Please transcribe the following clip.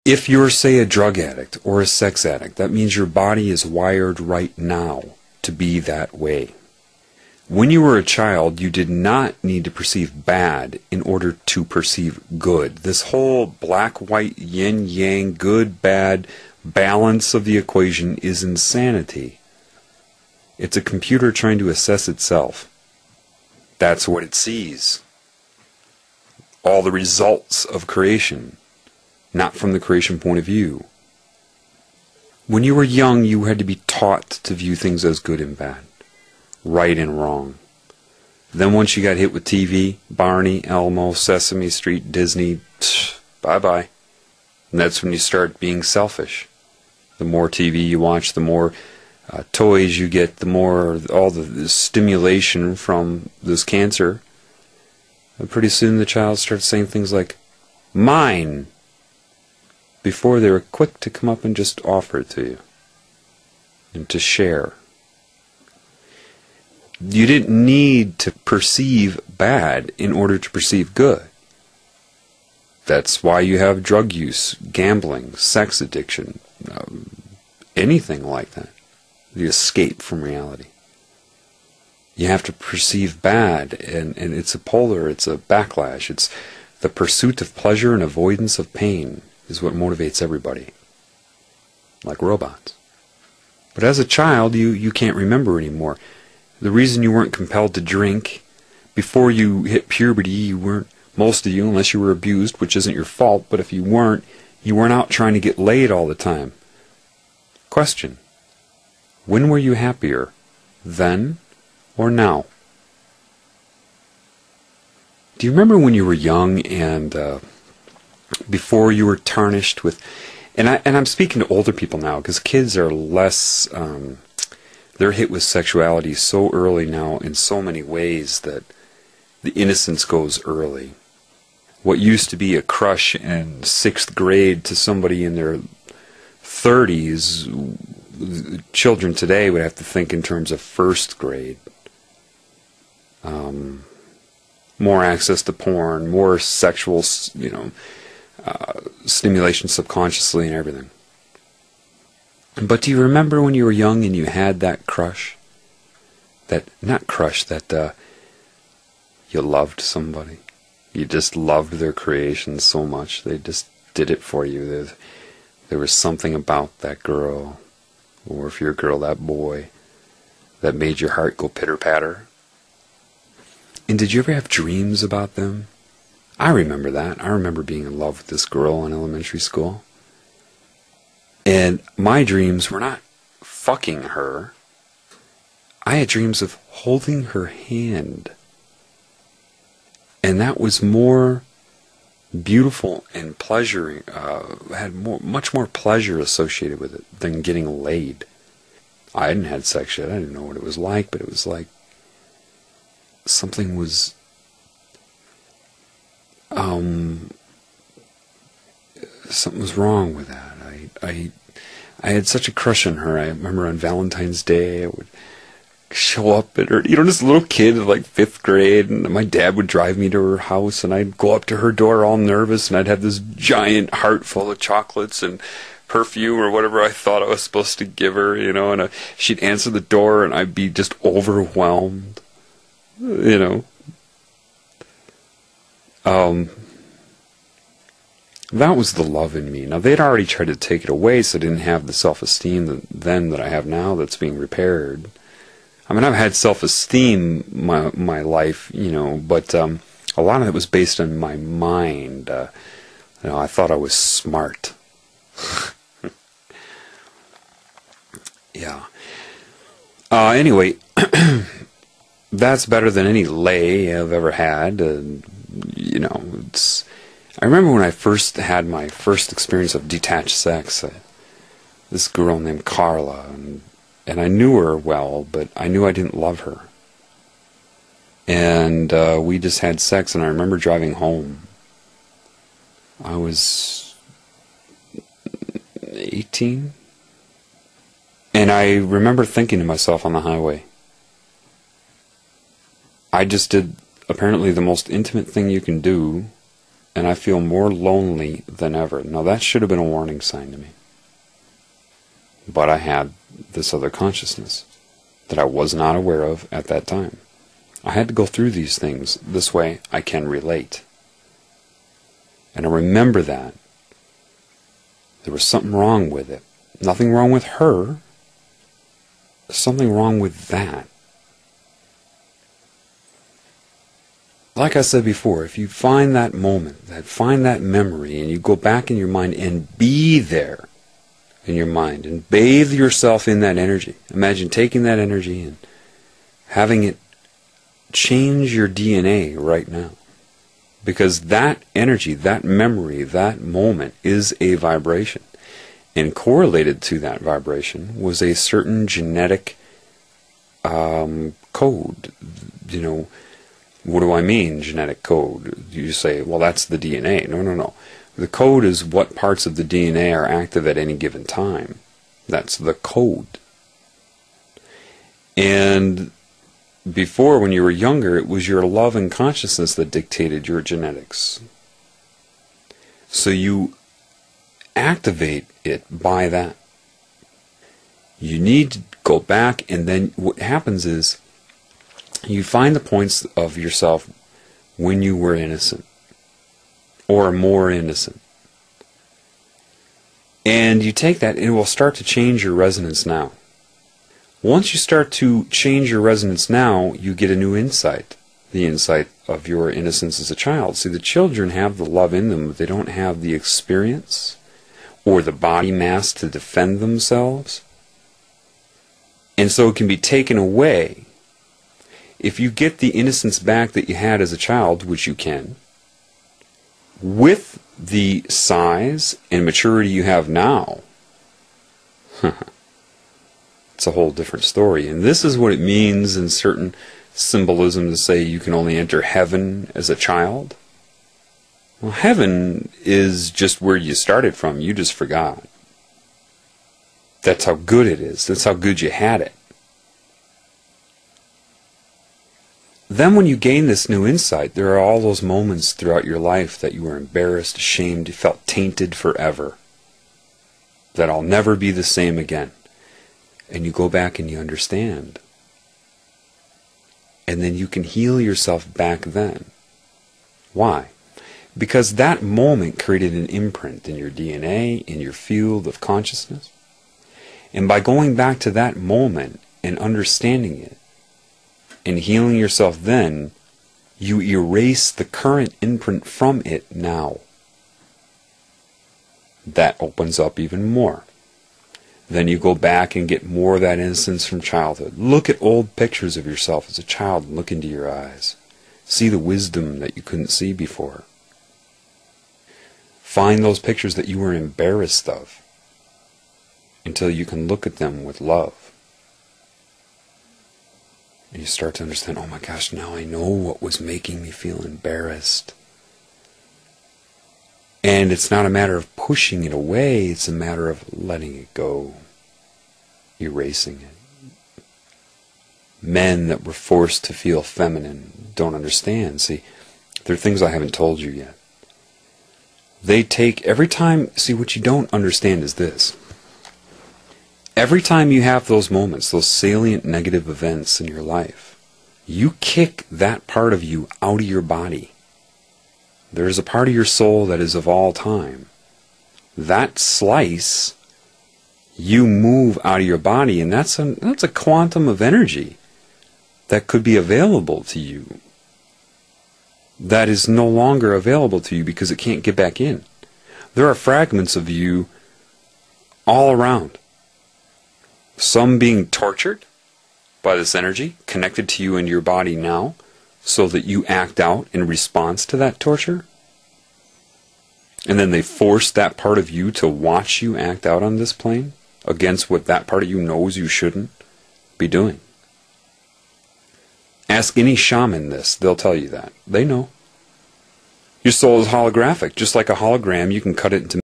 If you're, say, a drug addict or a sex addict, that means your body is wired right now to be that way. When you were a child, you did not need to perceive bad in order to perceive good. This whole black-white, yin-yang, good-bad balance of the equation is insanity. It's a computer trying to assess itself. That's what it sees. All the results of creation, not from the creation point of view. When you were young, you had to be taught to view things as good and bad, right and wrong. Then once you got hit with TV, Barney, Elmo, Sesame Street, Disney, bye-bye. And that's when you start being selfish. The more TV you watch, the more toys you get, the more all the stimulation from this cancer. And pretty soon the child starts saying things like, mine, before they were quick to come up and just offer it to you and to share. You didn't need to perceive bad in order to perceive good. That's why you have drug use, gambling, sex addiction, anything like that. The escape from reality. You have to perceive bad, and it's a polar, it's a backlash. It's the pursuit of pleasure and avoidance of pain is what motivates everybody. Like robots. But as a child, you can't remember anymore. The reason you weren't compelled to drink, before you hit puberty, you weren't, most of you, unless you were abused, which isn't your fault, but if you weren't out trying to get laid all the time. Question. When were you happier? Then or now? Do you remember when you were young and before you were tarnished with, and I'm speaking to older people now, because kids are less, they're hit with sexuality so early now in so many ways that the innocence goes early. What used to be a crush in 6th grade to somebody in their 30s, children today would have to think in terms of 1st grade. More access to porn, more sexual, stimulation subconsciously and everything. But do you remember when you were young and you had that crush? That you loved somebody. You just loved their creation so much. They just did it for you. There was something about that girl, or if you're a girl, that boy, that made your heart go pitter-patter. And did you ever have dreams about them? I remember that. I remember being in love with this girl in elementary school. And my dreams were not fucking her. I had dreams of holding her hand. And that was more beautiful and pleasuring, had much more pleasure associated with it than getting laid. I hadn't had sex yet. I didn't know what it was like, but it was like something was something was wrong with that. I had such a crush on her. I remember on Valentine's Day I would show up at her, this little kid like 5th grade, and my dad would drive me to her house, and I'd go up to her door all nervous, and I'd have this giant heart full of chocolates and perfume or whatever I thought I was supposed to give her, and she'd answer the door, and I'd be just overwhelmed, That was the love in me. Now, they'd already tried to take it away, so I didn't have the self-esteem that I have now that's being repaired. I mean, I've had self-esteem my life, but a lot of it was based on my mind. I thought I was smart. Yeah. Anyway, that's better than any lay I've ever had. I remember when I first had my first experience of detached sex. This girl named Carla, and I knew her well, but I knew I didn't love her. And we just had sex, and I remember driving home. I was 18. And I remember thinking to myself on the highway, I just did apparently the most intimate thing you can do and I feel more lonely than ever. Now that should have been a warning sign to me. But I had this other consciousness that I was not aware of at that time. I had to go through these things. This way I can relate. And I remember that. There was something wrong with it. Nothing wrong with her. Something wrong with that. Like I said before, if you find that moment, find that memory, and you go back in your mind and be there in your mind and bathe yourself in that energy. Imagine taking that energy and having it change your DNA right now. Because that energy, that memory, that moment is a vibration. And correlated to that vibration was a certain genetic code. You know, what do I mean, genetic code? You say, well, that's the DNA. No, no, no. The code is what parts of the DNA are active at any given time. That's the code. And before, when you were younger, it was your love and consciousness that dictated your genetics. So you activate it by that. You need to go back, and then what happens is you find the points of yourself when you were innocent or more innocent. And you take that and it will start to change your resonance now. Once you start to change your resonance now, you get a new insight. The insight of your innocence as a child. See, the children have the love in them, but they don't have the experience or the body mass to defend themselves. And so it can be taken away. If you get the innocence back that you had as a child, which you can, with the size and maturity you have now, it's a whole different story. And this is what it means in certain symbolism to say you can only enter heaven as a child. Well, heaven is just where you started from. You just forgot. That's how good it is. That's how good you had it. Then when you gain this new insight, there are all those moments throughout your life that you were embarrassed, ashamed, you felt tainted forever. That I'll never be the same again. And you go back and you understand. And then you can heal yourself back then. Why? Because that moment created an imprint in your DNA, in your field of consciousness. And by going back to that moment and understanding it, and healing yourself then, you erase the current imprint from it now. That opens up even more. Then you go back and get more of that innocence from childhood. Look at old pictures of yourself as a child and look into your eyes. See the wisdom that you couldn't see before. Find those pictures that you were embarrassed of until you can look at them with love. And you start to understand, oh my gosh, now I know what was making me feel embarrassed. And it's not a matter of pushing it away, it's a matter of letting it go, erasing it. Men that were forced to feel feminine don't understand. See, there are things I haven't told you yet. They take every time, see, what you don't understand is this. Every time you have those moments, those salient negative events in your life, you kick that part of you out of your body. There is a part of your soul that is of all time. That slice, you move out of your body, and that's a quantum of energy that could be available to you. That is no longer available to you because it can't get back in. There are fragments of you all around. Some being tortured by this energy, connected to you and your body now, so that you act out in response to that torture. And then they force that part of you to watch you act out on this plane against what that part of you knows you shouldn't be doing. Ask any shaman this, they'll tell you that. They know. Your soul is holographic. Just like a hologram, you can cut it into